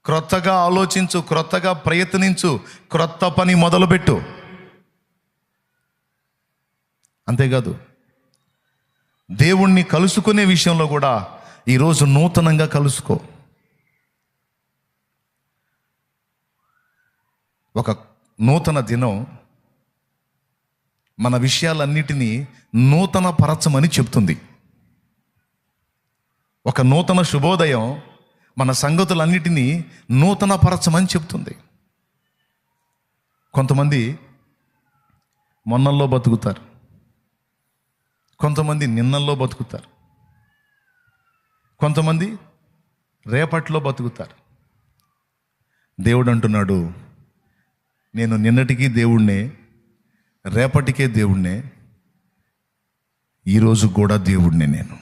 క్రొత్తగా ఆలోచించు, క్రొత్తగా ప్రయత్నించు, క్రొత్త పని మొదలుపెట్టు. అంతేకాదు, దేవుణ్ణి కలుసుకునే విషయంలో కూడా ఈరోజు నూతనంగా కలుసుకో. ఒక నూతన దినం మన విషయాలన్నిటినీ నూతన పరచమని చెప్తుంది. ఒక నూతన శుభోదయం మన సంగతులన్నిటినీ నూతన పరచమని చెప్తుంది. కొంతమంది మొన్నల్లో బతుకుతారు, కొంతమంది నిన్నల్లో బతుకుతారు, కొంతమంది రేపట్లో బతుకుతారు. దేవుడు అంటున్నాడు, నేను నిన్నటికీ దేవుణ్ణే, రేపటికే దేవుణ్ణే, ఈరోజు కూడా దేవుణ్ణే. నేను